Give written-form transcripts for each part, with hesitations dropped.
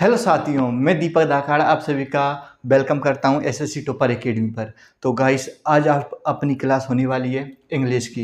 Hello साथियों, मैं दीपक दाखाड़ा आप सभी का वेलकम करता हूं एसएससी टॉपर एकेडमी पर। तो गाइस, आज आप अपनी क्लास होने वाली है इंग्लिश की।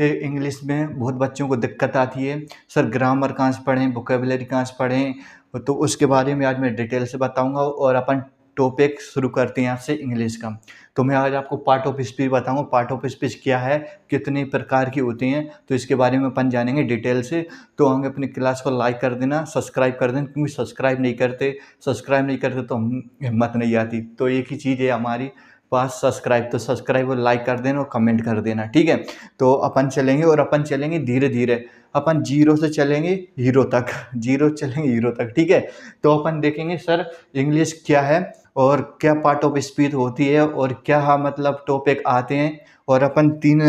इंग्लिश में बहुत बच्चों को दिक्कत आती है, सर ग्रामर कहाँ से पढ़ें, वोकेबलरी कहाँ से पढ़ें। तो उसके बारे में आज मैं डिटेल से बताऊंगा और अपन टॉपिक शुरू करते हैं आपसे इंग्लिश का। तो मैं आज आपको पार्ट ऑफ स्पीच बताऊंगा। पार्ट ऑफ स्पीच क्या है, कितने प्रकार की होती हैं, तो इसके बारे में अपन जानेंगे डिटेल से। तो हमें अपनी क्लास को लाइक कर देना, सब्सक्राइब कर देना, क्योंकि सब्सक्राइब नहीं करते तो हम हिम्मत नहीं आती। तो एक ही चीज़ है हमारी पास, सब्सक्राइब। तो सब्सक्राइब और लाइक कर देना और कमेंट कर देना, ठीक है। तो अपन चलेंगे और अपन चलेंगे धीरे धीरे। अपन जीरो से चलेंगे हीरो तक, जीरो चलेंगे हीरो तक, ठीक है। तो अपन देखेंगे सर इंग्लिश क्या है और क्या पार्ट ऑफ स्पीच होती है और क्या मतलब टॉपिक आते हैं। और अपन तीन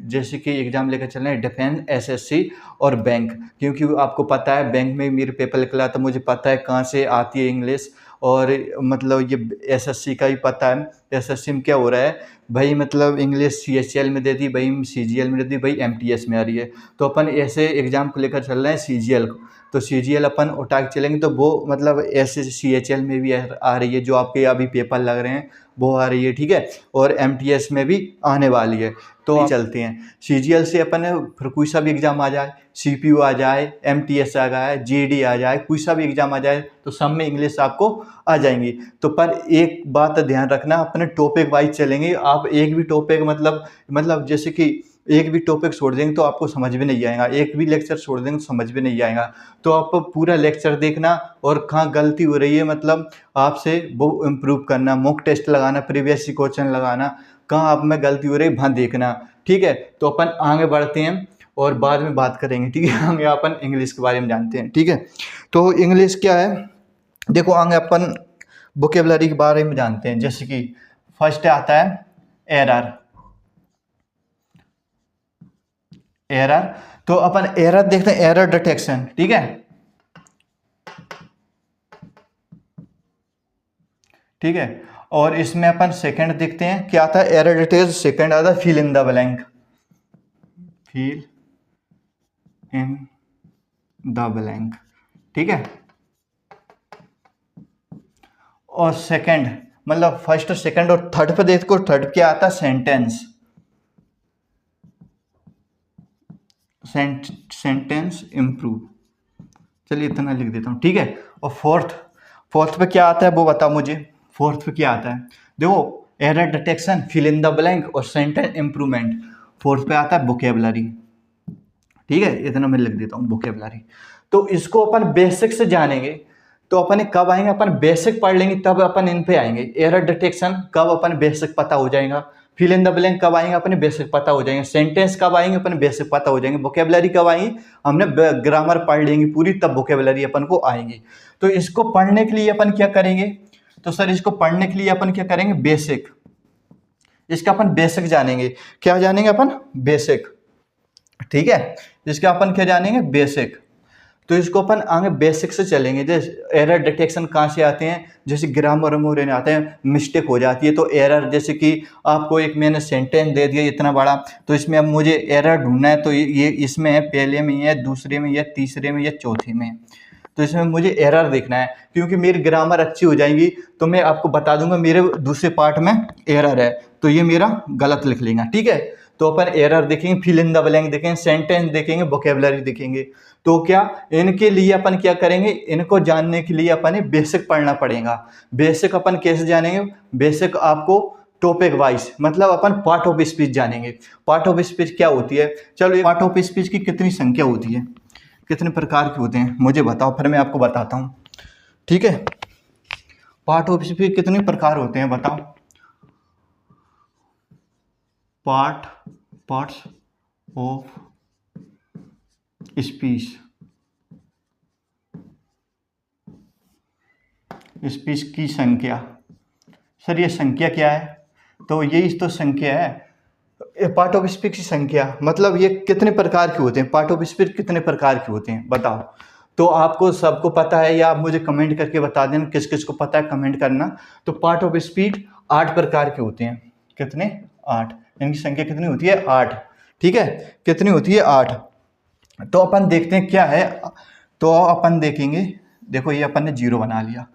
जैसे कि एग्जाम लेकर चल रहे हैं, डिफेंस, एसएससी और बैंक। क्योंकि आपको पता है बैंक में मेरे पेपर निकला तो मुझे पता है कहाँ से आती है इंग्लिश। और मतलब ये एसएससी का भी पता है। एसएससी में क्या हो रहा है भाई, मतलब इंग्लिश सीएचएल में दे दी भाई, सीजीएल में दे दी भाई, एमटीएस में आ रही है। तो अपन ऐसे एग्जाम को लेकर चल रहे हैं सीजीएल को। तो सीजीएल अपन उठा के चलेंगे तो वो मतलब ऐसे सीएचएल में भी आ रही है, जो आपके अभी पेपर लग रहे हैं वो आ रही है, ठीक है। और एमटीएस में भी आने वाली है। तो अभी चलते हैं सीजीएल से अपन, फिर कोई सा भी एग्जाम आ जाए, सीपीयू आ जाए, एमटीएस आ जाए, जीडी आ जाए, कोई सा भी एग्जाम आ जाए, तो सब में इंग्लिश आपको आ जाएंगी। तो पर एक बात ध्यान रखना, अपने टॉपिक वाइज चलेंगे। आप एक भी टॉपिक मतलब जैसे कि एक भी टॉपिक छोड़ देंगे तो आपको समझ में नहीं आएगा, एक भी लेक्चर छोड़ देंगे तो समझ में नहीं आएगा। तो आप पूरा लेक्चर देखना और कहाँ गलती हो रही है मतलब आपसे वो इम्प्रूव करना, मॉक टेस्ट लगाना, प्रीवियस क्वेश्चन लगाना, कहाँ आप में गलती हो रही है वहाँ देखना, ठीक है। तो अपन आगे बढ़ते हैं और बाद में बात करेंगे, ठीक है। आगे अपन इंग्लिश के बारे में जानते हैं, ठीक है। तो इंग्लिश क्या है, देखो आगे अपन वोकेबलरी के बारे में जानते हैं। जैसे कि फर्स्ट आता है एरर। एरर, तो अपन एरर देखते हैं, एरर डिटेक्शन, ठीक है, ठीक है। और इसमें अपन सेकंड देखते हैं क्या आता है, एरर डिटेक्शन। सेकंड आता है fill in the blank, fill in the blank, ठीक है। और सेकंड मतलब फर्स्ट, सेकंड और थर्ड पे देखो, थर्ड क्या आता है, सेंटेंस, सेंटेंस इंप्रूव। चलिए इतना लिख देता हूँ, ठीक है। और फोर्थ, फोर्थ पे क्या आता है वो बताओ मुझे। फोर्थ पे क्या आता है, देखो error detection, fill in the blank और सेंटेंस इंप्रूवमेंट। फोर्थ पे आता है वोकेबलरी, ठीक है। इतना मैं लिख देता हूँ वोकेबलरी। तो इसको अपन बेसिक से जानेंगे। तो अपन कब आएंगे, अपन बेसिक पढ़ लेंगे तब अपन इन पे आएंगे। एरर डिटेक्शन कब अपन बेसिक पता हो जाएगा, फिल इन द ब्लैंक कब आएंगे अपने बेसिक पता हो जाएंगे, सेंटेंस कब आएंगे अपन बेसिक पता हो जाएंगे, वोकेबलरी कब आएंगी हमने ग्रामर पढ़ लेंगे पूरी, तब वोकेबलरी अपन को आएंगी। तो इसको पढ़ने के लिए अपन क्या करेंगे, तो सर इसको पढ़ने के लिए अपन क्या करेंगे, बेसिक। इसका अपन बेसिक जानेंगे। क्या जानेंगे अपन, बेसिक, ठीक है। इसका अपन क्या जानेंगे, बेसिक। तो इसको अपन आगे बेसिक से चलेंगे। जैसे एरर डिटेक्शन कहाँ से आते हैं, जैसे ग्रामर में आते हैं, मिस्टेक हो जाती है तो एरर, जैसे कि आपको एक मैंने सेंटेंस दे दिया इतना बड़ा, तो इसमें अब मुझे एरर ढूंढना है। तो ये इसमें है, पहले में है, दूसरे में है, तीसरे में या चौथे में। तो इसमें मुझे एरर देखना है, क्योंकि मेरी ग्रामर अच्छी हो जाएगी तो मैं आपको बता दूंगा मेरे दूसरे पार्ट में एरर है, तो ये मेरा गलत लिख लेगा, ठीक है। तो अपन एरर देखेंगे, फिल इन द ब्लैंक देखेंगे, सेंटेंस देखेंगे, वोकेबलरी देखेंगे। तो क्या इनके लिए अपन क्या करेंगे, इनको जानने के लिए अपन बेसिक पढ़ना पड़ेगा। बेसिक अपन कैसे जानेंगे, बेसिक आपको टॉपिक वाइज, मतलब अपन पार्ट ऑफ स्पीच जानेंगे। पार्ट ऑफ स्पीच क्या होती है, चलो पार्ट ऑफ स्पीच की कितनी संख्या होती है, कितने प्रकार के होते हैं मुझे बताओ, फिर मैं आपको बताता हूँ, ठीक है। पार्ट ऑफ स्पीच कितने प्रकार होते हैं बताओ। पार्ट्स ऑफ स्पीच, स्पीच की संख्या। सर ये संख्या क्या है, तो यही तो संख्या है, पार्ट ऑफ स्पीच की संख्या। मतलब ये कितने प्रकार के होते हैं, पार्ट ऑफ स्पीच कितने प्रकार के होते हैं बताओ। तो आपको सबको पता है या आप मुझे कमेंट करके बता देना किस किस को पता है, कमेंट करना। तो पार्ट ऑफ स्पीच 8 प्रकार के होते हैं। कितने, 8। इनकी संख्या कितनी होती है, 8, ठीक है। कितनी होती है, 8। तो अपन देखते हैं क्या है, तो अपन देखेंगे देखो ये अपन ने 0 बना लिया।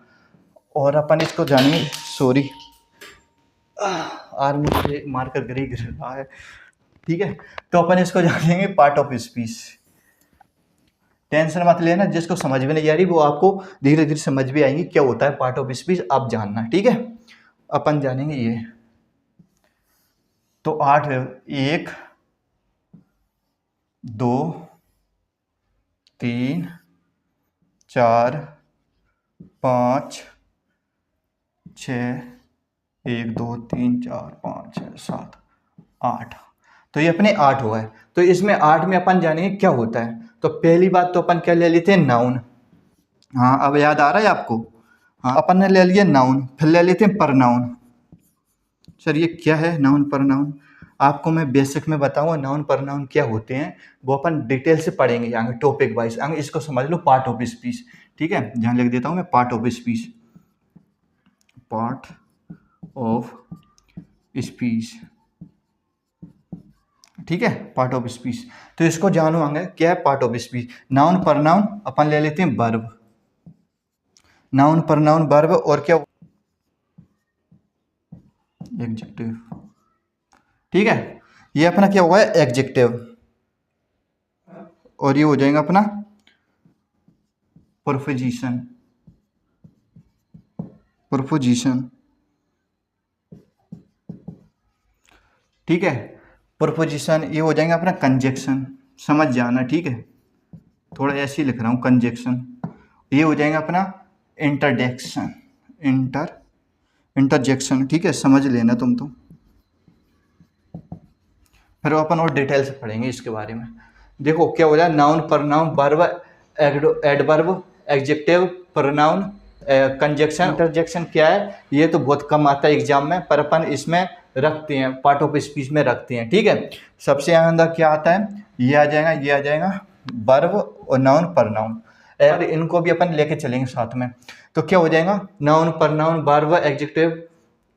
और अपन इसको जानेंगे, सॉरी आर्मी से मारकर गिर रहा है, ठीक है। तो अपन इसको जानेंगे पार्ट ऑफ स्पीच। टेंशन मत लेना, जिसको समझ में नहीं आ रही वो आपको धीरे धीरे समझ भी आएंगी क्या होता है पार्ट ऑफ स्पीच, आप जानना, ठीक है। अपन जानेंगे ये। तो 8, 1 2 3 4 5 6, 1 2 3 4 5 6 7 8। तो ये अपने 8 हुआ है। तो इसमें 8 में अपन जानेंगे क्या होता है। तो पहली बात तो अपन क्या ले लेते हैं, नाउन। हाँ अब याद आ रहा है आपको। हाँ अपन ने ले लिया नाउन, फिर ले लेते हैं परनाउन। सर ये क्या है नाउन परनाउन, आपको मैं बेसिक में बताऊंगा नाउन परनाउन क्या होते हैं, वो अपन डिटेल से पढ़ेंगे आगे टॉपिक वाइज। आगे इसको समझ लो पार्ट ऑफ स्पीच, ठीक है। जहाँ लिख देता हूँ मैं part of speech, part of speech, ठीक है, पार्ट ऑफ स्पीच। तो इसको जानो आगे क्या है पार्ट ऑफ स्पीच। नाउन परनाउन अपन ले लेते हैं वर्ब, नाउन परनाउन वर्ब, और क्या एडजेक्टिव, ठीक है। ये अपना क्या हुआ है एडजेक्टिव, और ये हो जाएगा अपना प्रोपोजिशन, प्रोपोजिशन, ठीक है। प्रोपोजिशन ये हो जाएगा अपना कंजक्शन, समझ जाना, ठीक है। थोड़ा ऐसे ही लिख रहा हूँ कंजक्शन। ये हो जाएगा अपना इंटरजेक्शन, इंटरजेक्शन, ठीक है, समझ लेना तुम तो। फिर अपन और डिटेल से पढ़ेंगे इसके बारे में। देखो क्या हो रहा है, noun pronoun verb adverb adjective pronoun conjunction interjection क्या है, ये तो बहुत कम आता है एग्जाम में, पर अपन इसमें रखते हैं पार्ट ऑफ स्पीच में रखते हैं, ठीक है। सबसे अंदर क्या आता है, ये आ जाएगा, ये आ जाएगा वर्ब और नाउन परनाउन, और इनको भी अपन लेके चलेंगे साथ में। तो क्या हो जाएगा noun pronoun verb adjective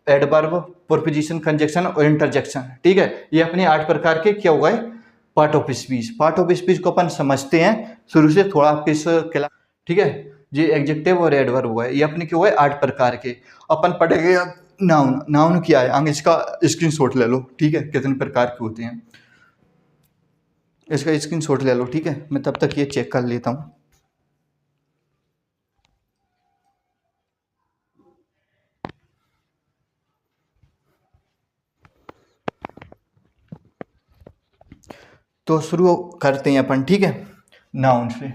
adverb preposition conjunction और इंटरजेक्शन, ठीक है। ये अपने 8 प्रकार के क्या हुआ है part of speech. Part of speech को अपन समझते हैं शुरू से थोड़ा किस क्लास, ठीक है। ये एडजेक्टिव और एडवर्ब हुआ है, ये अपने क्या हुआ है 8 प्रकार के। अपन पढ़ेंगे नाउन, नाउन क्या है आगे इसका स्क्रीनशॉट ले लो, ठीक है, कितने प्रकार के होते हैं इसका स्क्रीनशॉट ले लो, ठीक है। मैं तब तक ये चेक कर लेता हूँ। तो शुरू करते हैं अपन, ठीक है, नाउन से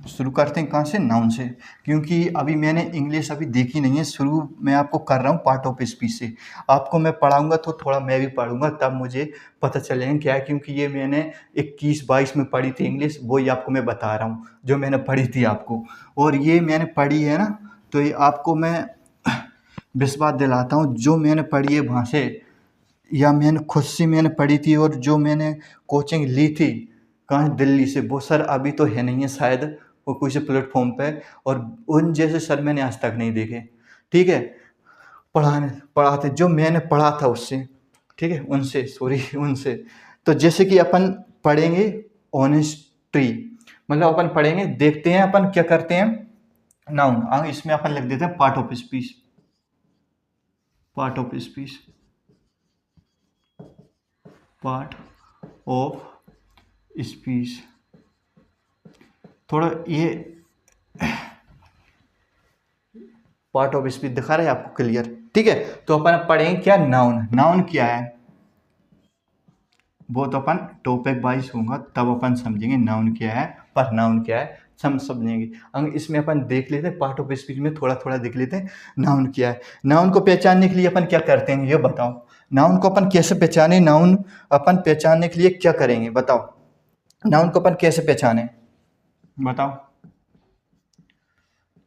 शुरू करते हैं। कहाँ से, नाउन से, क्योंकि अभी मैंने इंग्लिश अभी देखी नहीं है, शुरू मैं आपको कर रहा हूँ पार्ट ऑफ स्पीच से। आपको मैं पढ़ाऊँगा तो थोड़ा मैं भी पढ़ूँगा, तब मुझे पता चलेगा क्या है, क्योंकि ये मैंने 21-22 में पढ़ी थी इंग्लिश, वो ही आपको मैं बता रहा हूँ जो मैंने पढ़ी थी आपको। और ये मैंने पढ़ी है ना, तो ये आपको मैं विश्वास दिलाता हूँ, जो मैंने पढ़ी है वहाँ से, या मैंने खुद से मैंने पढ़ी थी, और जो मैंने कोचिंग ली थी कहाँ, दिल्ली से, वो सर अभी तो है नहीं है शायद, वो किसी प्लेटफॉर्म पे, और उन जैसे सर मैंने आज तक नहीं देखे, ठीक है। पढ़ाते जो मैंने पढ़ा था उससे, ठीक है, उनसे, सॉरी उनसे। तो जैसे कि अपन पढ़ेंगे ऑनेस्टी, मतलब अपन पढ़ेंगे, देखते हैं अपन क्या करते हैं नाउन। आगे इसमें अपन लिख देते हैं part of speech, part of speech, part of speech. थोड़ा ये पार्ट ऑफ स्पीच दिखा रहे हैं आपको क्लियर, ठीक है। तो अपन पढ़ेंगे क्या नाउन, नाउन क्या है वो तो अपन टॉपिक वाइज होगा तब अपन समझेंगे नाउन क्या है, पर नाउन क्या है समझेंगे। अगर इसमें अपन देख लेते हैं पार्ट ऑफ स्पीच में थोड़ा थोड़ा देख लेते हैं नाउन क्या है। नाउन को पहचानने के लिए अपन क्या करते हैं ये बताओ, नाउन को अपन कैसे पहचाने, नाउन अपन पहचानने के लिए क्या करेंगे बताओ, नाउन को अपन कैसे पहचाने बताओ,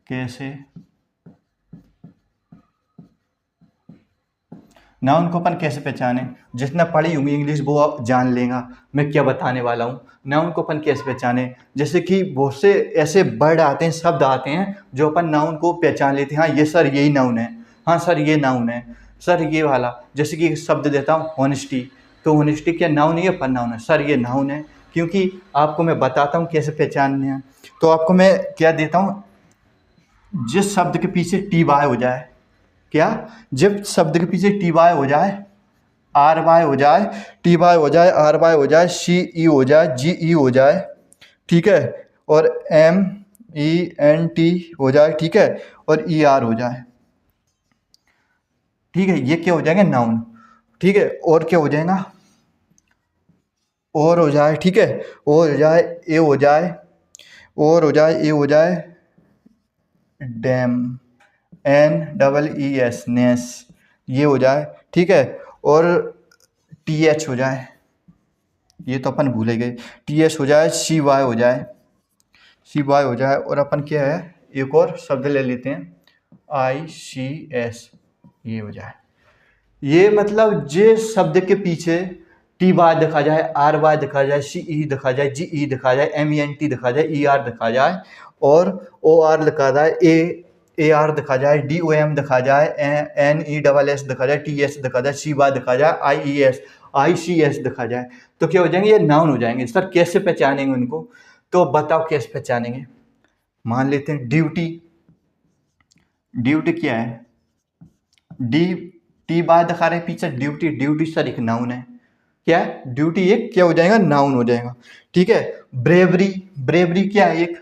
कैसे नाउन को अपन कैसे पहचाने। जितना पढ़ी होंगी इंग्लिश वो आप जान लेगा मैं क्या बताने वाला हूँ। नाउन को अपन कैसे पहचाने, जैसे कि बहुत से ऐसे वर्ड आते हैं, शब्द आते हैं जो अपन नाउन को पहचान लेते हैं, हाँ ये सर यही नाउन है, हाँ सर ये नाउन है, सर ये वाला। जैसे कि शब्द देता हूँ ऑनेस्टी, तो ऑनेस्टी क्या नाउन है या पर नाउन है, सर ये नाउन है क्योंकि आपको मैं बताता हूँ कैसे पहचानने हैं। तो आपको मैं क्या देता हूँ, जिस शब्द के पीछे टी वाई हो जाए, क्या, जब शब्द के पीछे टी वाई हो जाए, आर वाई हो जाए, टी वाई हो जाए, आर वाई हो जाए, सी ई हो जाए, जी ई हो जाए, ठीक है, और एम ई एन टी हो जाए, ठीक है, और ई आर हो जाए, ठीक है, ये क्या हो जाएंगे, नाउन, ठीक है। और क्या हो जाएगा, और हो जाए, ठीक है, और हो जाए, ए हो जाए, और हो जाए, ए हो जाए, dam, N double E S, ness, ये हो जाए, ठीक है, और टी एच हो जाए, ये तो अपन भूले गए, टी एच हो जाए, सी वाई हो जाए, सी वाई हो जाए, और अपन क्या है, एक और शब्द ले लेते हैं, आई सी एस, ये हो जाए। ये मतलब जिस शब्द के पीछे टी वाई दिखा जाए, आर वाई दिखा जाए, सी ई दिखा जाए, जी ई दिखा जाए, एम ई एन टी दिखा जाए, ई आर दिखा जाए, और ओ आर दिखा जाए, ए आर दिखा जाए, डी ओ एम दिखा जाए, एन ई डबल एस दिखा जाए, टी एस दिखा जाए, सी वाई दिखा जाए, आई ई एस, आई सी एस दिखा जाए, तो क्या हो जाएंगे, ये नाउन हो जाएंगे। सर कैसे पहचानेंगे उनको, तो बताओ कैसे पहचानेंगे। मान लेते हैं ड्यूटी, ड्यूटी क्या है, डी टी बाय दिखा रहे हैं पीछे, ड्यूटी, ड्यूटी सर एक नाउन है, क्या है, ड्यूटी एक क्या हो जाएगा, नाउन हो जाएगा, ठीक है। ब्रेवरी, ब्रेवरी क्या है, एक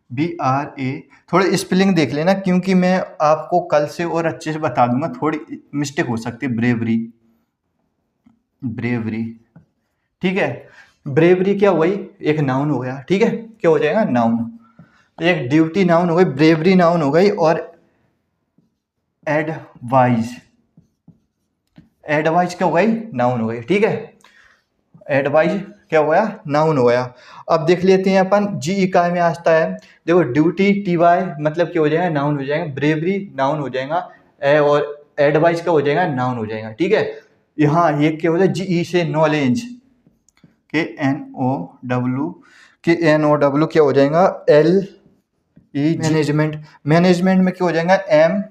बी आर ए, थोड़े स्पेलिंग देख लेना क्योंकि मैं आपको कल से और अच्छे से बता दूंगा, थोड़ी मिस्टेक हो सकती है। ब्रेवरी, ब्रेवरी, ठीक है, ब्रेवरी क्या हुई, एक नाउन हो गया, ठीक है, क्या हो जाएगा, नाउन। तो एक ड्यूटी नाउन हो गई, ब्रेवरी नाउन हो गई, और एडवाइज, एडवाइज क्या हो गई, नाउन हो गई, ठीक है, एडवाइज क्या हो गया, नाउन हो गया। अब देख लेते हैं अपन जी ई काय में आता है, देखो ड्यूटी टी वाई मतलब क्या हो जाएगा, नाउन हो जाएगा, ब्रेवरी नाउन हो जाएगा, और एडवाइज क्या हो जाएगा, नाउन हो जाएगा, ठीक है। यहाँ ये क्या हो जाएगा, जी ई से नॉलेज, के एन ओ डब्ल्यू, के एन ओ डब्ल्यू क्या हो जाएगा, एल ई, मैनेजमेंट, मैनेजमेंट में क्या हो जाएगा, M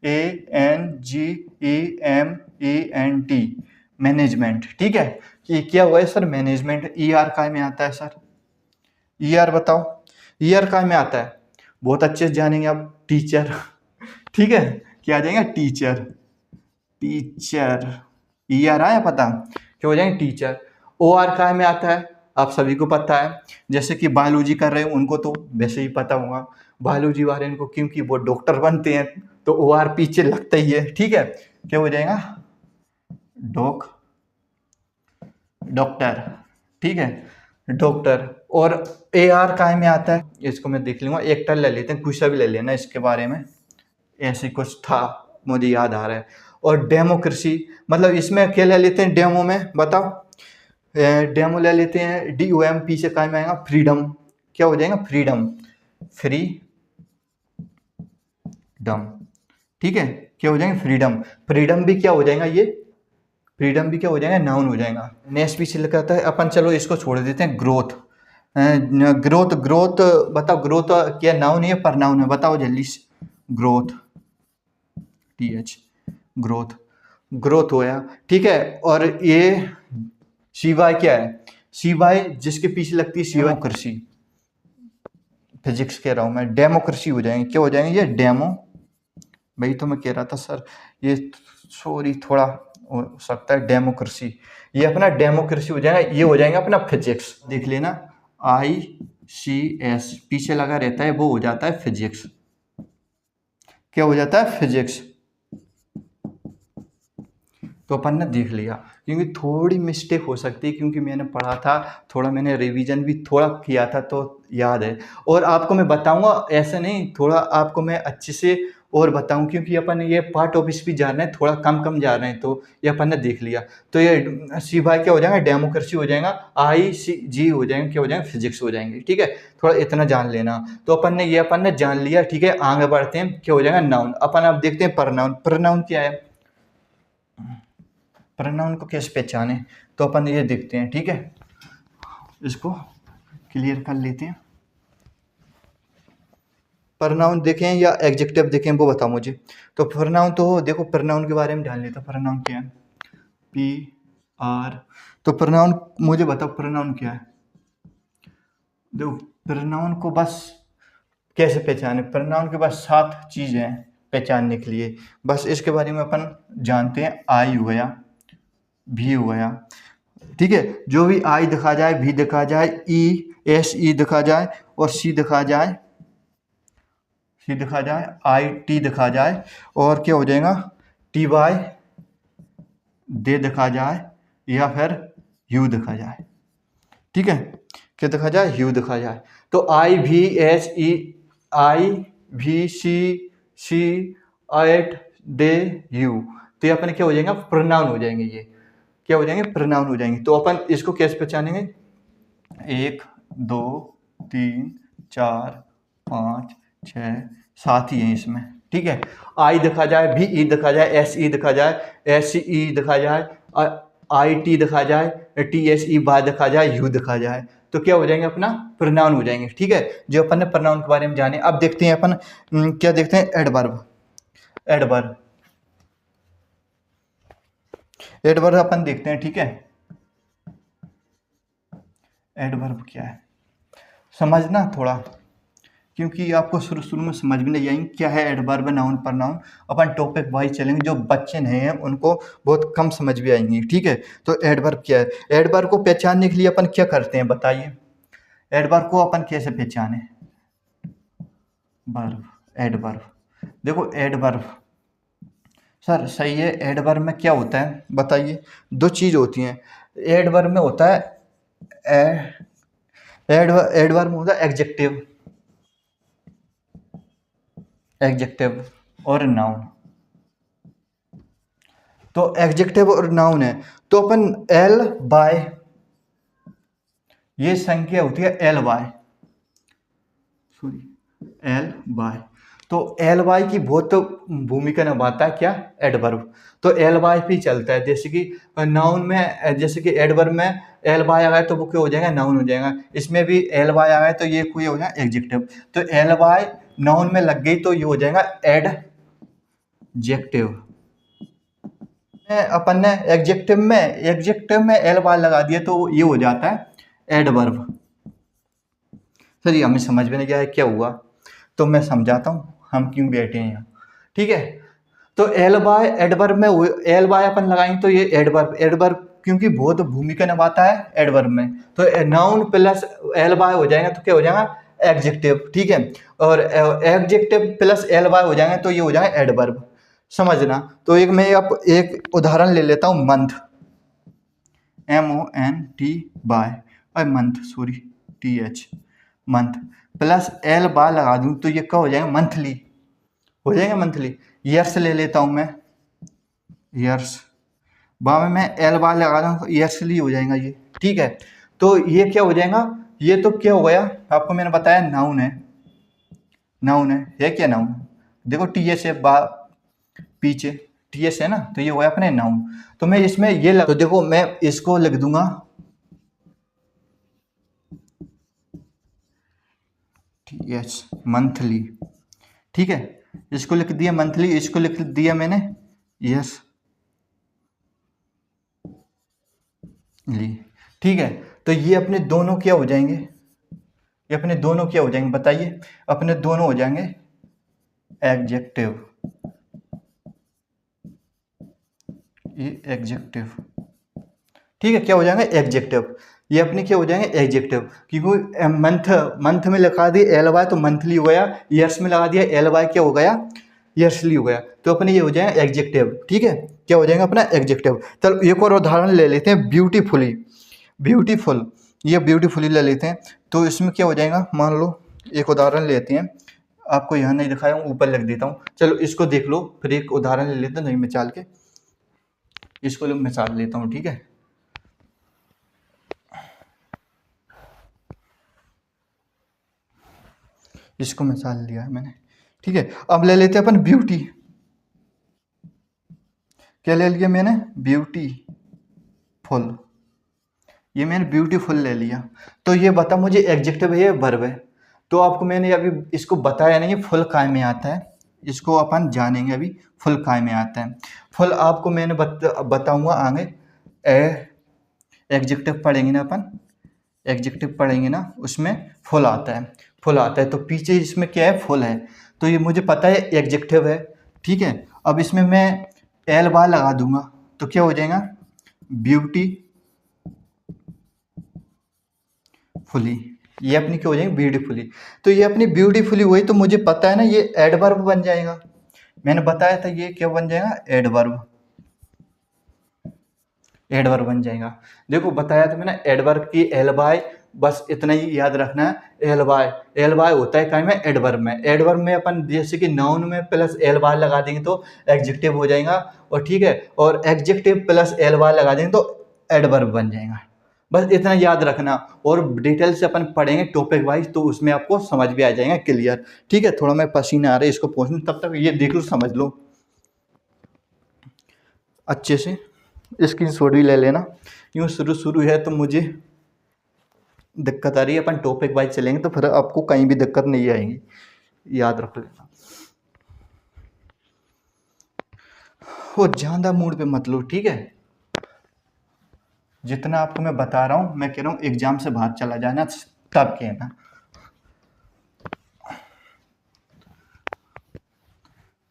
A N G E M E N T, management, ठीक है। कि क्या हुआ है सर, मैनेजमेंट। ई आर काय में आता है सर, ई आर बताओ, ई आर काय में आता है, बहुत अच्छे से जानेंगे आप, टीचर, ठीक है, क्या आ जाएगा, टीचर, टीचर, ई आर आया पता, क्या हो जाएंगे, टीचर। ओ आर काय में आता है, आप सभी को पता है, जैसे कि बायोलॉजी कर रहे हैं उनको तो वैसे ही पता होगा, बायोलॉजी वाले इनको, क्योंकि वो डॉक्टर बनते हैं तो ओ आर पीछे लगता ही है, ठीक है, क्या हो जाएगा, डॉक्टर, ठीक है, डॉक्टर। और ए आर काय में आता है, इसको मैं देख लूंगा, एक्टर ले लेते हैं, कुछ भी ले लेना इसके बारे में, ऐसे कुछ था मुझे याद आ रहा है। और डेमोक्रेसी, मतलब इसमें क्या ले लेते हैं, डेमो में बताओ, डेमो ले लेते हैं, डी ओ एम पीछे काय में आएगा, फ्रीडम, क्या हो जाएगा, फ्रीडम, फ्री डम, ठीक है, क्या हो जाएंगे, फ्रीडम, फ्रीडम भी क्या हो जाएगा, ये फ्रीडम भी क्या हो जाएगा, नाउन हो जाएगा। नेक्स्ट पीछे लिखा था अपन, चलो इसको छोड़ देते हैं, ग्रोथ, ग्रोथ, ग्रोथ बताओ, ग्रोथ क्या नाउन है, पर नाउन है, बताओ जल्दी से, growth, T H, growth, growth होया, ठीक है। और ये शिवाय क्या है, शिवाय जिसके पीछे लगती है, डेमोक्रेसी, फिजिक्स कह रहा हूं मैं, डेमोक्रेसी हो जाएंगे, क्या हो जाएंगे, ये डेमो, भाई तो मैं कह रहा था सर, ये सॉरी थोड़ा हो सकता है, डेमोक्रेसी, ये अपना डेमोक्रेसी हो जाएगा, ये हो जाएगा अपना फिजिक्स, देख लेना, आई सी एस पीछे लगा रहता है, वो हो जाता है फिजिक्स, क्या हो जाता है, फिजिक्स। तो अपन ने देख लिया, क्योंकि थोड़ी मिस्टेक हो सकती है, क्योंकि मैंने पढ़ा था थोड़ा, मैंने रिवीजन भी थोड़ा किया था तो याद है, और आपको मैं बताऊंगा, ऐसे नहीं, थोड़ा आपको मैं अच्छे से और बताऊं, क्योंकि अपन ये पार्ट ऑफिस भी जा रहे हैं, थोड़ा कम कम जा रहे हैं, तो ये अपन ने देख लिया। तो ये सी भाई क्या हो जाएगा, डेमोक्रेसी हो जाएगा, आई सी जी हो जाएंगे, क्या हो जाएंगे, फिजिक्स हो जाएंगे, ठीक है, थोड़ा इतना जान लेना। तो अपन ने जान लिया, ठीक है, आगे बढ़ते हैं, क्या हो जाएगा, नाउन। अपन अब देखते हैं प्रनाउन, प्रनाउन क्या है, प्रनाउन को कैसे पहचाने, तो अपन ये देखते हैं, ठीक है, इसको क्लियर कर लेते हैं। प्रनाउन देखें या एडजेक्टिव देखें, वो बताओ मुझे। तो प्रनाउन तो देखो, प्रनाउन के बारे में जान लेता, प्रनाउन क्या है, पी आर। तो प्रोनाउन मुझे बताओ, प्रोनाउन क्या है? देखो प्रोनाउन को बस कैसे पहचाने, प्रोनाउन के पास 7 चीज़ें हैं पहचानने के लिए, बस इसके बारे में अपन जानते हैं। आई हो गया, भी हो गया, ठीक है, जो भी आई दिखा जाए, भी दिखा जाए, ई एस ई दिखा जाए और सी दिखा जाए, आई टी दिखा जाए, और क्या हो जाएगा, टी वाई दे दिखा जाए, या फिर यू दिखा जाए, ठीक है, क्या दिखा जाए, यू दिखा जाए। तो आई भी एस ई, आई भी सी, सी एट दे यू, तो ये अपने क्या हो जाएगा, प्रोनाउन हो जाएंगे, ये क्या हो जाएंगे, प्रोनाउन हो जाएंगे। तो अपन इसको कैसे पहचानेंगे, 1 2 3 4 5 6 7 ही हैं इसमें, ठीक है। आई दिखा जाए, भी ई दिखा जाए, एस ई दिखा जाए, एस ई दिखा जाए, आई टी दिखा जाए, टी एस ई बाय दिखा जाए, यू दिखा जाए, तो क्या हो जाएंगे, अपना प्रोनाउन हो जाएंगे, ठीक है। जो अपन ने प्रोनाउन के बारे में जाने, अब देखते हैं अपन क्या देखते हैं, एडवर्ब। एडवर्ब अपन देखते हैं, ठीक है। एडवर्ब क्या है, समझना थोड़ा, क्योंकि आपको शुरू शुरू में समझ भी नहीं आएंगे क्या है एडवर्ब, नाउन, प्रोनाउन। अपन टॉपिक वाइज चलेंगे, जो बच्चे नहीं हैं उनको बहुत कम समझ भी आएंगी, ठीक है। तो एडवर्ब क्या है, एडवर्ब को पहचानने के लिए अपन क्या करते हैं बताइए, एडवर्ब को अपन कैसे पहचाने, वर्ब, एडवर्ब, देखो एडवर्ब सर सही है, एडवर्ब में क्या होता है बताइए, 2 चीज़ होती हैं। एडवर्ब में होता है एडवर्ब में होता है एडजेक्टिव और नाउन। तो एडजेक्टिव और नाउन है, तो अपन एल बाय, ये संख्या होती है एल बाय, तो एल वाई की बहुत भूमिका निभाता है क्या, एडवर्ब। तो एल वाई पे चलता है, जैसे कि नाउन में, जैसे कि एडवर्ब में एल वाई आ गया तो वो क्या हो जाएगा, नाउन हो जाएगा। इसमें भी एल वाई आ गया तो ये कोई हो जाएगा एडजेक्टिव। तो एल वाई नाउन में लग गई तो ये हो जाएगा एडजेक्टिव। अपन ने एडजेक्टिव में एल वाई लगा दिया तो ये हो जाता है एडवर्ब। सर ये हमें समझ में नहीं आया क्या हुआ, तो मैं समझाता हूँ हम क्यों बैठे हैं यहाँ, ठीक है। तो एल बाय एडवर्ब में एल बाय अपन लगाएंगे तो ये एडवर्ब क्योंकि बहुत भूमिका निभाता है एडवर्ब में, तो नाउन प्लस एल बाय हो जाएगा तो क्या हो जाएगा, एडजेक्टिव, ठीक है। और एडजेक्टिव प्लस एल बाय हो जाएगा तो ये हो जाएगा एडवर्ब, समझना। तो मैं एक उदाहरण ले लेता हूँ, month, MONT month, sorry TH, month plus L by लगा दूं तो ये क्या हो जाएगा, मंथली हो जाएगा, मंथली। ईयर्स ले लेता हूं मैं, ईयर्स, बाद में मैं एल बाय लगा दूं तो ईयर्सली हो जाएगा ये, ठीक है। तो ये क्या हो जाएगा, ये तो क्या हो गया, आपको मैंने बताया नाउन है क्या नाउन, देखो TS है पीछे TS है ना, तो ये हो गया अपने नाउन। तो मैं इसमें ये तो देखो मैं इसको लिख दूंगा TH मंथली, ठीक है, इसको लिख दिया मंथली, इसको लिख दिया मैंने यस ली, ठीक है। तो ये अपने दोनों क्या हो जाएंगे, ये अपने दोनों क्या हो जाएंगे बताइए, अपने दोनों हो जाएंगे एडजेक्टिव, ये एडजेक्टिव, ठीक है, क्या हो जाएंगे एडजेक्टिव, ये अपने क्या हो जाएंगे एडजेक्टिव। क्योंकि मंथ में लगा दी एल वाई तो मंथली हो गया, ईयर्स में लगा दिया एल वाई क्या हो गया, ईयर्सली हो गया, तो अपने ये हो जाएगा एडजेक्टिव, ठीक है, क्या हो जाएगा अपना एडजेक्टिव। चलो एक और उदाहरण ले लेते हैं, ब्यूटीफुल, ये ब्यूटीफुली ले लेते हैं। तो इसमें क्या हो जाएगा, मान लो एक उदाहरण लेते हैं, आपको यहाँ नहीं दिखाया हूँ, ऊपर लिख देता हूँ, चलो इसको देख लो, फिर एक उदाहरण ले लेते हैं, नहीं मिसाल के, इसको मिसाल लेता हूँ, ठीक है। इसको मिसाल लिया है मैंने, ठीक है। अब ले लेते हैं अपन ब्यूटी, क्या ले लिया मैंने, ब्यूटीफुल, ये मैंने ब्यूटीफुल ले लिया। तो ये बता मुझे एडजेक्टिव है या वर्ब है, तो आपको मैंने अभी इसको बताया नहीं, फुल काय में आता है, इसको अपन जानेंगे अभी, फुल काय में आता है। फुल आपको मैंने बताऊंगा आगे, एग्जेक्टिव पढ़ेंगे ना अपन, एग्जेक्टिव पढ़ेंगे ना, उसमें फुल आता है, फुल आता है। तो पीछे इसमें क्या है, फुल है, तो ये मुझे पता है एग्जेक्टिव है, ठीक है। अब इसमें मैं एल बार लगा दूंगा तो क्या हो जाएगा, ब्यूटीफुली, ये अपनी क्या हो जाएगी, ब्यूटीफुली। तो ये अपनी ब्यूटीफुली हुई, तो मुझे पता है ना ये एडवर्ब बन जाएगा। मैंने बताया था ये क्या बन जाएगा, एडवर्ब, एडवर्ब बन जाएगा। देखो बताया था मैंने एडवर्ब की एल बाय, बस इतना ही याद रखना है, एल बाय, एल बाय होता है कहीं में एडवर्ब में। एडवर्ब में अपन जैसे कि नाउन में प्लस एल बाय लगा देंगे तो एडजेक्टिव हो जाएगा, और ठीक है, और एडजेक्टिव प्लस एल बाय लगा देंगे तो एडवर्ब बन जाएगा। बस इतना याद रखना, और डिटेल से अपन पढ़ेंगे टॉपिक वाइज, तो उसमें आपको समझ भी आ जाएगा क्लियर, ठीक है। थोड़ा मैं पसीना आ रहा है, इसको पहुँचने, तब तक ये देख लो, समझ लो अच्छे से, स्क्रीनशॉट भी ले लेना। यूँ शुरू शुरू है तो मुझे दिक्कत आ रही है, अपन टॉपिक वाइज चलेंगे तो फिर आपको कहीं भी दिक्कत नहीं आएगी, याद रख लेना। वो ज़्यादा मूड पे मत लो, ठीक है। जितना आपको मैं बता रहा हूँ, मैं कह रहा हूँ एग्जाम से बाहर चला जाना तब कहना।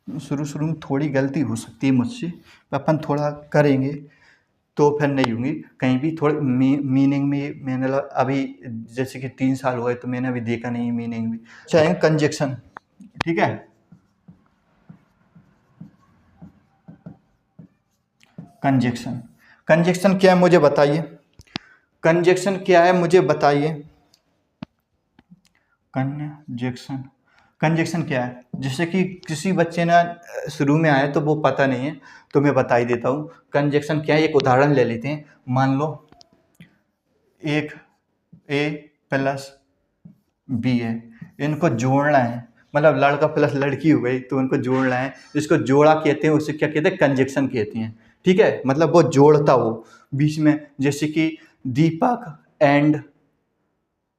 शुरू शुरू में थोड़ी गलती हो सकती है मुझसे, अपन थोड़ा करेंगे तो फिर नहीं होंगी कहीं भी। थोड़ी मीनिंग में मैंने अभी जैसे कि 3 साल हुए तो मैंने अभी देखा नहीं मीनिंग भी, चाहे कंजक्शन, ठीक है। कंजक्शन, कंजक्शन क्या है मुझे बताइए, कंजक्शन क्या है मुझे बताइए, कंजक्शन, कंजक्शन क्या है। जैसे कि किसी बच्चे ने शुरू में आया तो वो पता नहीं है, तो मैं बता ही देता हूँ कंजक्शन क्या है। एक उदाहरण ले लेते हैं, मान लो एक ए प्लस बी है, इनको जोड़ना है, मतलब लड़का प्लस लड़की हो गई तो उनको जोड़ना है, इसको जोड़ा कहते हैं, उसे क्या कहते हैं, कंजक्शन कहते हैं, ठीक है। मतलब वो जोड़ता हो बीच में, जैसे कि दीपक एंड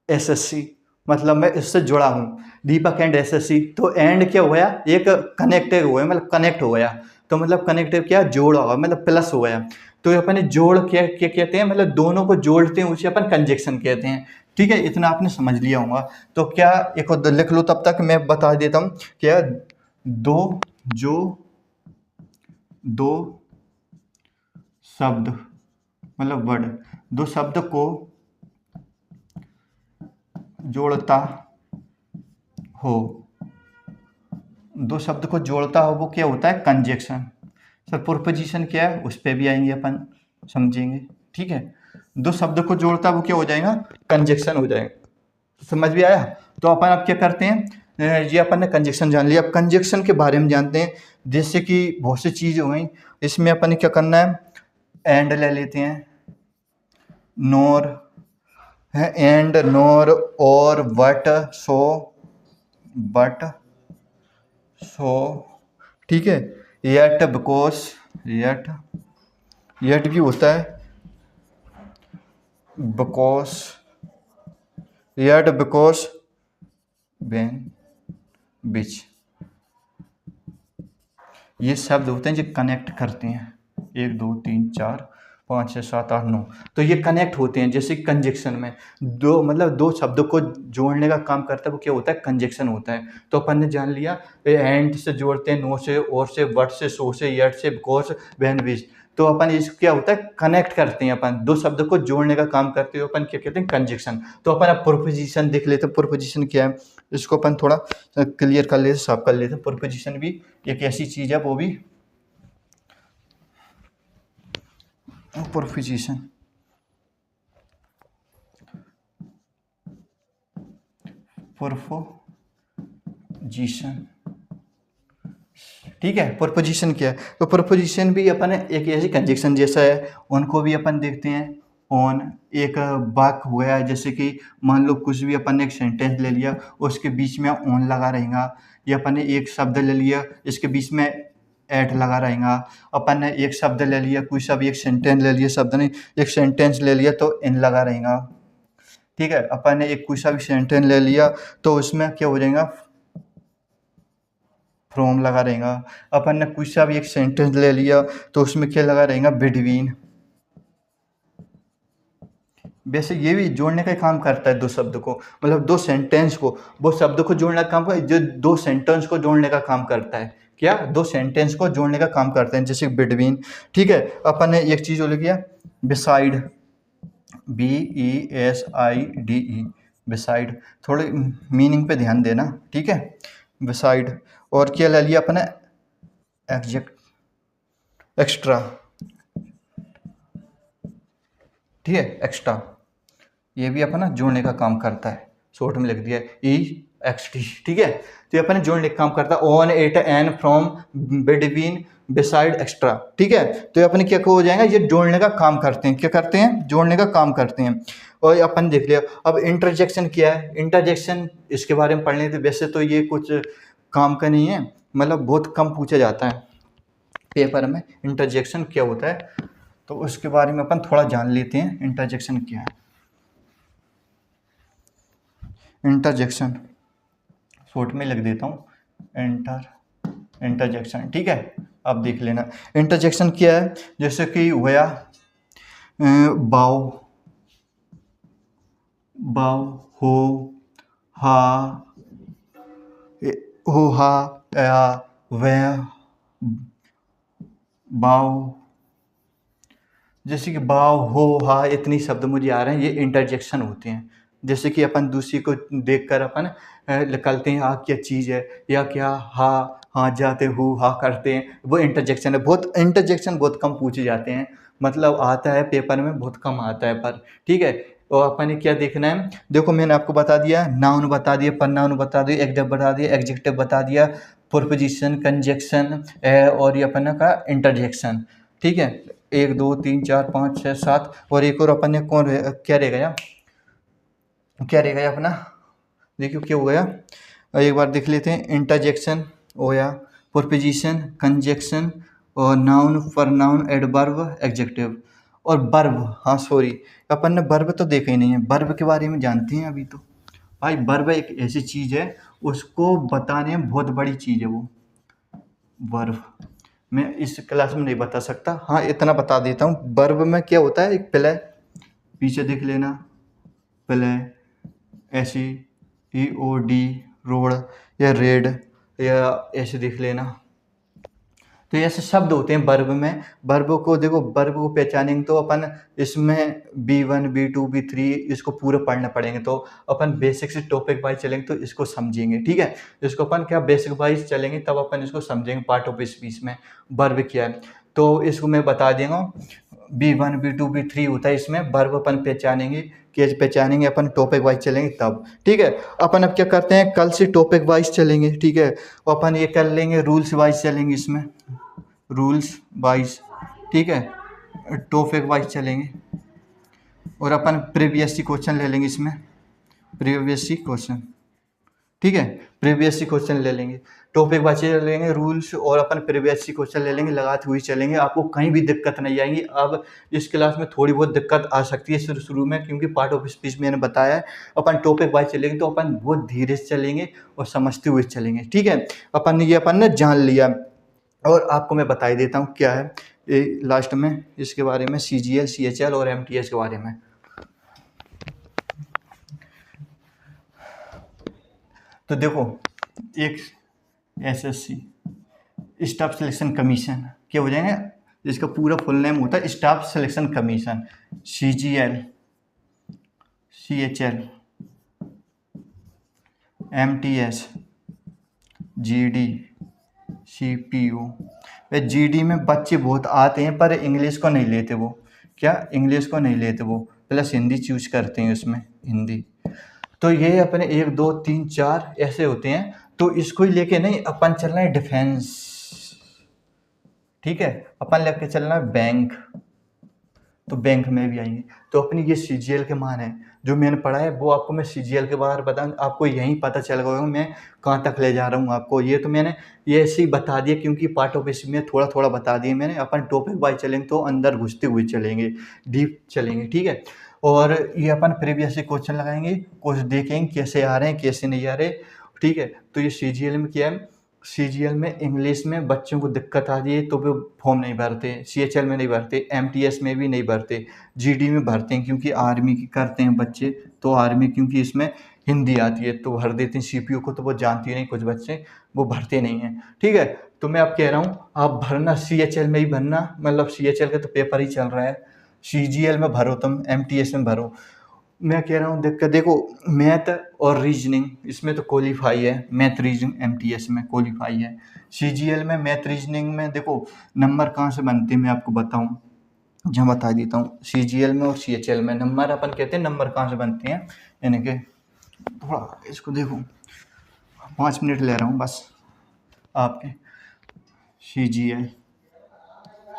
एसएससी, मतलब मैं इससे जुड़ा हूँ, दीपक एंड एसएससी, तो एंड क्या हो गया, एक कनेक्टेड हो गया, मतलब कनेक्ट हो गया, तो मतलब कनेक्टेड क्या, जोड़ होगा, मतलब प्लस हो गया। तो अपन जोड़ क्या क्या कहते हैं, मतलब दोनों को जोड़ते हैं, उसे अपन कंजक्शन कहते हैं, ठीक है। इतना आपने समझ लिया होगा। तो क्या एक और लिख लो, तब तक मैं बता देता हूँ क्या, दो जो दो शब्द, मतलब वर्ड, दो शब्द को जोड़ता हो, दो शब्द को जोड़ता हो वो क्या होता है, कंजक्शन। सर प्रोपोजिशन क्या है, उस पर भी आएंगे अपन, समझेंगे, ठीक है। दो शब्द को जोड़ता वो क्या हो जाएगा, कंजक्शन हो जाएगा, समझ भी आया। तो अपन अब क्या करते हैं, ये अपन ने कंजक्शन जान लिया, अब कंजक्शन के बारे में जानते हैं। जैसे कि बहुत सी चीज़ हो गई, इसमें अपन ने क्या करना है, एंड ले लेते हैं, नोर है, एंड नोर, और बट, सो, बट, सो, ठीक है। येट बिकॉज, येट, येट भी होता है, बिकॉज, येट बिकॉज, वेन, बिच, ये शब्द होते हैं जो कनेक्ट करते हैं, 1 2 3 4 5 6 7 8 9, तो ये कनेक्ट होते हैं। जैसे कंजक्शन में दो, मतलब दो शब्दों को जोड़ने का काम करता है, वो क्या होता है, कंजक्शन होता है। तो अपन ने जान लिया, एंड से जोड़ते हैं, नो से, और से, बट से, सो से, येट से, बिकॉज, व्हेन, विच। तो अपन इस क्या होता है, कनेक्ट करते हैं, अपन दो शब्द को जोड़ने का काम करते हैं, अपन क्या कहते हैं, कंजक्शन। तो अपन अब प्रोपोजिशन देख लेते हैं, प्रोपोजिशन क्या है, इसको अपन थोड़ा क्लियर कर लेते, साफ कर लेते हैं। प्रोपोजिशन भी एक ऐसी चीज़ है, वो भी प्रोपोजिशन, प्रोपोजिशन, ठीक है। प्रोपोजिशन क्या है, तो प्रोपोजिशन भी अपन एक ऐसी कंजक्शन जैसा है, उनको भी अपन देखते हैं। ऑन एक वाक्य हुआ है, जैसे कि मान लो कुछ भी अपन ने एक सेंटेंस ले लिया, उसके बीच में ऑन लगा रहेगा, या अपन ने एक शब्द ले लिया, इसके बीच में एट लगा रहेगा। अपन ने एक शब्द ले लिया, कोई सा भी एक सेंटेंस ले लिया, शब्द ने एक सेंटेंस ले लिया तो इन लगा रहेगा, ठीक है। अपन ने एक कोई सा भी सेंटेंस ले लिया तो उसमें क्या हो जाएगा, फ्रॉम लगा रहेगा। अपन ने कोई सा भी एक सेंटेंस ले लिया तो उसमें क्या लगा रहेगा, बिटवीन, वैसे ये भी जोड़ने का ही काम करता है, दो शब्द को, मतलब दो सेंटेंस को, वो शब्द को जोड़ने का काम कर, जो दो सेंटेंस को जोड़ने का काम करता है। क्या? दो सेंटेंस को जोड़ने का काम करते हैं, जैसे बिटवीन। ठीक है, अपन ने एक चीज़ बोल किया, बिसाइड, BESIDE, बिसाइड। थोड़े मीनिंग पे ध्यान देना, ठीक है। बिसाइड, और क्या ले लिया अपने? एग्जेक्ट, एक्स्ट्रा, ठीक है, एक्स्ट्रा। ये भी अपना जोड़ने का काम करता है, शॉर्ट में लिख दिया EXT, ठीक है। तो ये अपने जोड़ने का काम करता है, on, at, an, from, between, beside, extra, ठीक है। तो ये अपने क्या हो जाएगा, ये जोड़ने का काम करते हैं। क्या करते हैं? जोड़ने का काम करते हैं। और अपन देख लिया। अब इंटरजेक्शन क्या है? इंटरजेक्शन इसके बारे में पढ़ने थे, वैसे तो ये कुछ काम का नहीं है, मतलब बहुत कम पूछा जाता है पेपर में, इंटरजेक्शन क्या होता है, तो उसके बारे में अपन थोड़ा जान लेते हैं, इंटरजेक्शन क्या है। इंटरजेक्शन शॉर्ट में लिख देता हूँ, इंटरजेक्शन, ठीक है। अब देख लेना इंटरजेक्शन क्या है। जैसे कि हुआ बाव, बाव, हो, हा, हो, हा, या, वह, बाव, जैसे कि बाव, हो, हा, इतनी शब्द मुझे आ रहे हैं, ये इंटरजेक्शन होते हैं। जैसे कि अपन दूसरी को देखकर अपन निकालते हैं, हाँ क्या चीज़ है, या क्या, हाँ हाँ जाते हो, हाँ करते हैं, वो इंटरजेक्शन है। बहुत इंटरजेक्शन बहुत कम पूछे जाते हैं, मतलब आता है पेपर में, बहुत कम आता है पर, ठीक है। और अपन ने क्या देखना है, देखो मैंने आपको बता दिया, नाउन बता दिया, प्रनाउन बता दिया, एडजेक्टिव बता दिया, एडजेक्टिव बता दिया, प्रीपोजिशन, कंजक्शन, और ये अपन का इंटरजेक्शन, ठीक है। 1 2 3 4 5 6 7, और एक और अपन ने क्या रह गया, क्या रह गया अपना, देखियो क्या हो गया, एक बार देख लेते हैं। इंटरजेक्शन हो गया, प्रीपोजिशन, कंजक्शन, और नाउन, प्रनाउन, एडवर्ब, एडजेक्टिव, और वर्ब। हाँ सॉरी, अपन ने वर्ब तो देखा ही नहीं है, वर्ब के बारे में जानते हैं अभी तो। भाई वर्ब एक ऐसी चीज़ है, उसको बताने में बहुत बड़ी चीज़ है वो वर्ब। मैं इस क्लास में नहीं बता सकता, हाँ इतना बता देता हूँ। वर्ब में क्या होता है, एक प्ले, पीछे देख लेना, प्ले, ऐसी, EOD, रोड, या रेड, या ऐसे देख लेना। तो ये ऐसे शब्द होते हैं वर्ब में। वर्ब को देखो, वर्ब को पहचानेंगे तो अपन इसमें B1 B2 B3 इसको पूरे पढ़ना पड़ेंगे, तो अपन बेसिक से टॉपिक वाइज चलेंगे तो इसको समझेंगे, ठीक है। इसको अपन क्या बेसिक वाइज चलेंगे तब अपन इसको समझेंगे, पार्ट ऑफ स्पीच में वर्ब क्या है। तो इसको मैं बता देंगे, B1 B2 B3 होता है इसमें। वर्ब अपन पहचानेंगे, कैसे पहचानेंगे, अपन टॉपिक वाइज चलेंगे तब, ठीक है। अपन अब क्या करते हैं, कल से टॉपिक वाइज चलेंगे, ठीक है। अपन ये कर लेंगे, रूल्स वाइज चलेंगे इसमें, रूल्स वाइज, ठीक है, टॉपिक वाइज चलेंगे। और अपन प्रीवियस क्वेश्चन ले लेंगे इसमें, प्रीवियस क्वेश्चन, ठीक है, प्रीवियस क्वेश्चन ले लेंगे, टॉपिक वाइज ले लेंगे रूल्स, और अपन प्रीवियस क्वेश्चन ले लेंगे, लगाते हुए चलेंगे, आपको कहीं भी दिक्कत नहीं आएगी। अब इस क्लास में थोड़ी बहुत दिक्कत आ सकती है शुरू में, क्योंकि पार्ट ऑफ स्पीच मैंने बताया है। अपन टॉपिक वाइज चलेंगे तो अपन बहुत धीरे से चलेंगे और समझते हुए चलेंगे, ठीक है। अपन ने जान लिया। और आपको मैं बता ही देता हूँ क्या है ये लास्ट में इसके बारे में, CGL, CHL और MTS के बारे में। तो देखो, एक SSC स्टाफ सिलेक्शन कमीशन क्या हो जाएगा, जिसका पूरा फुल नेम होता है staff selection commission, CGL, CHL, MTS, GD, CPO। GD में बच्चे बहुत आते हैं पर इंग्लिश को नहीं लेते वो, क्या इंग्लिश को नहीं लेते वो, प्लस हिंदी चूज करते हैं उसमें, हिंदी। तो ये अपने 1 2 3 4 ऐसे होते हैं, तो इसको ही लेके नहीं, अपन चलना है डिफेंस, ठीक है। अपन लेके चलना है बैंक, तो बैंक में भी आएंगे। तो अपनी ये CGL के मान है, जो मैंने पढ़ा है वो आपको मैं CGL के बारे में बताऊँ, आपको यहीं पता चल गया मैं कहाँ तक ले जा रहा हूँ आपको। ये तो मैंने ये ऐसे ही बता दिया, क्योंकि पार्ट ऑफ इसमें थोड़ा थोड़ा बता दिया मैंने। अपन टॉपिक वाइज चलेंगे तो अंदर घुसते हुए चलेंगे, डीप चलेंगे, ठीक है। और ये अपन प्रीवियस से क्वेश्चन लगाएंगे, कुछ देखेंगे कैसे आ रहे हैं कैसे नहीं आ रहे, ठीक है। तो ये CGL में क्या है, CGL में इंग्लिश में बच्चों को दिक्कत आ रही है तो वो फॉर्म नहीं भरते, CHL में नहीं भरते, MTS में भी नहीं भरते, GD में भरते हैं क्योंकि आर्मी की करते हैं बच्चे, तो आर्मी क्योंकि इसमें हिंदी आती है तो भर देते हैं। CPO को तो वो जानती नहीं, कुछ बच्चे वो भरते नहीं हैं, ठीक है। तो मैं अब कह रहा हूँ आप भरना CHL में ही भरना, मतलब CHL का तो पेपर ही चल रहा है, CGL में भरो, तुम MTS में भरो। मैं कह रहा हूँ देखो मैथ और रीजनिंग इसमें तो क्वालिफाई है, मैथ रीजनिंग MTS में क्वालिफाई है। CGL में मैथ रीजनिंग में देखो नंबर कहाँ से बनते हैं मैं आपको बताऊँ, जहाँ बता देता हूँ। CGL में और CHL में नंबर अपन कहते हैं नंबर कहाँ से बनते हैं, यानी कि थोड़ा इसको देखो 5 मिनट ले रहा हूँ बस आपके। CGL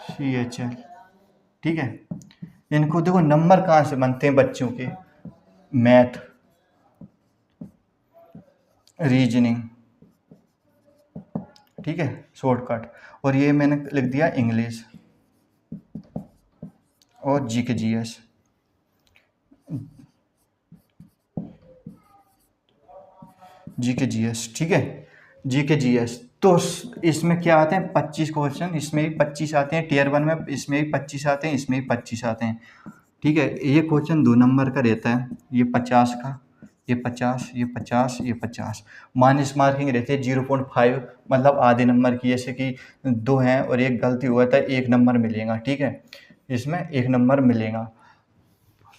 CHL ठीक है, इनको देखो नंबर कहाँ से बनते हैं बच्चों के, मैथ रीजनिंग, ठीक है शॉर्टकट। और ये मैंने लिख दिया इंग्लिश और GK GS, GK GS ठीक है, GK GS। तो इसमें क्या आते हैं 25 क्वेश्चन, इसमें भी 25 आते हैं, Tier 1 में इसमें भी 25 आते हैं, इसमें भी 25 आते हैं, ठीक है। ये क्वेश्चन 2 नंबर का रहता है, ये 50 का, ये 50, ये 50, ये 50। माइनस मार्किंग रहती है 0.5, मतलब आधे नंबर की, जैसे कि 2 हैं और एक गलती हुआ था 1 नंबर मिलेगा, ठीक है, इसमें 1 नंबर मिलेगा,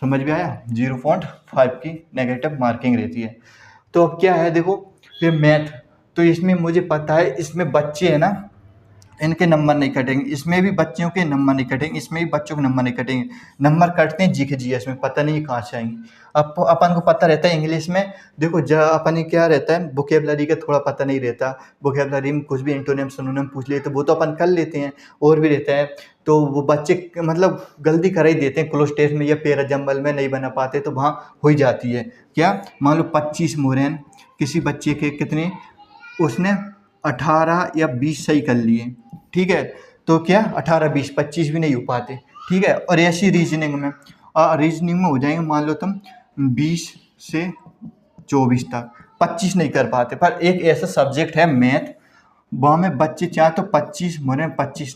समझ में आया। 0.5 की नेगेटिव मार्किंग रहती है। तो अब क्या है देखो ये मैथ, तो इसमें मुझे पता है इसमें बच्चे हैं ना, इनके नंबर नहीं कटेंगे, इसमें भी बच्चों के नंबर नहीं कटेंगे, इसमें भी बच्चों के नंबर नहीं कटेंगे। नंबर कटते हैं GK GS में, पता नहीं कहाँ से आएंगे। अब अपन को पता रहता है इंग्लिश में, देखो अपन क्या रहता है वोकेबलरी का थोड़ा पता नहीं रहता, वोकेबलरी में कुछ भी एंटोनिम सिनोनिम पूछ लिए तो वो तो अपन कर लेते हैं, और भी रहता है तो वो बच्चे मतलब गलती कर ही देते हैं, क्लोज टेस्ट में या पेरा जंबल में नहीं बना पाते तो वहाँ हो ही जाती है। क्या मान लो 25 मोरन किसी बच्चे के कितने, उसने 18 या 20 सही कर लिए, ठीक है, तो क्या 18 20 25 भी नहीं हो पाते, ठीक है। और ऐसी रीजनिंग में हो जाएंगे मान लो तुम 20 से 24 तक, 25 नहीं कर पाते। पर एक ऐसा सब्जेक्ट है मैथ, वहाँ में बच्चे चाहे तो 25 में 25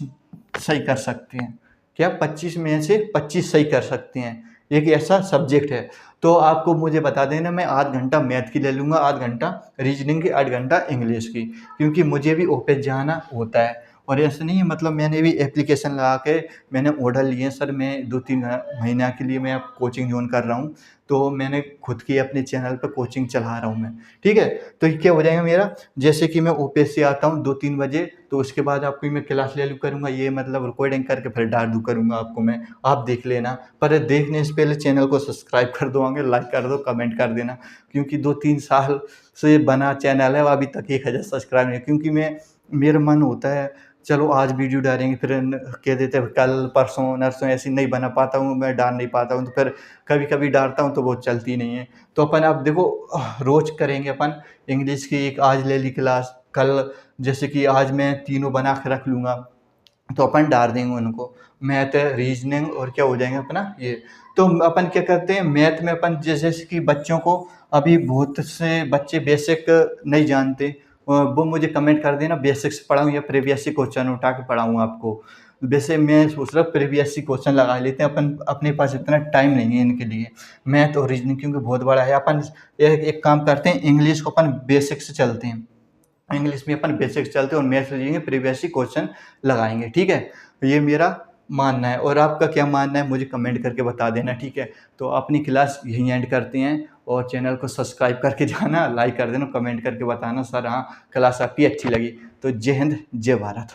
सही कर सकते हैं, क्या 25 में से 25 सही कर सकते हैं, एक ऐसा सब्जेक्ट है। तो आपको मुझे बता देना, मैं आध घंटा मैथ की ले लूँगा, आध घंटा रीजनिंग की, आध घंटा इंग्लिश की, क्योंकि मुझे भी ऑफिस जाना होता है। और ऐसा नहीं है, मतलब मैंने भी एप्लीकेशन लगा के मैंने ऑर्डर लिए सर, मैं 2-3 महीना के लिए मैं अब कोचिंग ज्वाइन कर रहा हूँ, तो मैंने खुद की अपने चैनल पर कोचिंग चला रहा हूँ मैं, ठीक है। तो ये क्या हो जाएगा मेरा, जैसे कि मैं ऑफिस से आता हूँ 2-3 बजे, तो उसके बाद आपको मैं क्लास ले लूँ करूँगा, ये मतलब रिकॉर्डिंग करके फिर डाल दूँ करूँगा आपको मैं, आप देख लेना। पर देखने से पहले चैनल को सब्सक्राइब कर दो, आगे लाइक कर दो, कमेंट कर देना, क्योंकि 2-3 साल से बना चैनल है, अभी तक 1000 सब्सक्राइब नहीं, क्योंकि मेरा मन होता है चलो आज वीडियो डालेंगे, फिर कह देते हैं कल परसों नरसों, ऐसी नहीं बना पाता हूँ, मैं डाल नहीं पाता हूँ, तो फिर कभी कभी डालता हूँ तो वो चलती नहीं है। तो अपन अब देखो रोज़ करेंगे अपन इंग्लिश की, एक आज ले ली क्लास, कल जैसे कि आज मैं तीनों बना के रख लूँगा, तो अपन डाल देंगे उनको, मैथ रीजनिंग और क्या हो जाएंगे अपना ये। तो अपन क्या करते हैं मैथ में अपन जैसे कि बच्चों को, अभी बहुत से बच्चे बेसिक नहीं जानते, वो मुझे कमेंट कर देना बेसिक्स पढ़ाऊँ या प्रीवियस क्वेश्चन उठा के पढ़ाऊँ आपको। वैसे मैं सोच रहा हूँ प्रीवियस क्वेश्चन लगा लेते हैं अपन, अपने पास इतना टाइम नहीं है इनके लिए, मैथ और रीजनिंग क्योंकि बहुत बड़ा है। अपन एक काम करते हैं, इंग्लिश को अपन बेसिक से चलते हैं, इंग्लिश में अपन बेसिक्स चलते हैं और मैथ्स लीजिए प्रीवियस क्वेश्चन लगाएंगे, ठीक है। ये मेरा मानना है, और आपका क्या मानना है मुझे कमेंट करके बता देना, ठीक है। तो अपनी क्लास यहीं एंड करते हैं, और चैनल को सब्सक्राइब करके जाना, लाइक कर देना, कमेंट करके बताना सर हाँ क्लास आपकी अच्छी लगी। तो जय हिंद जय भारत।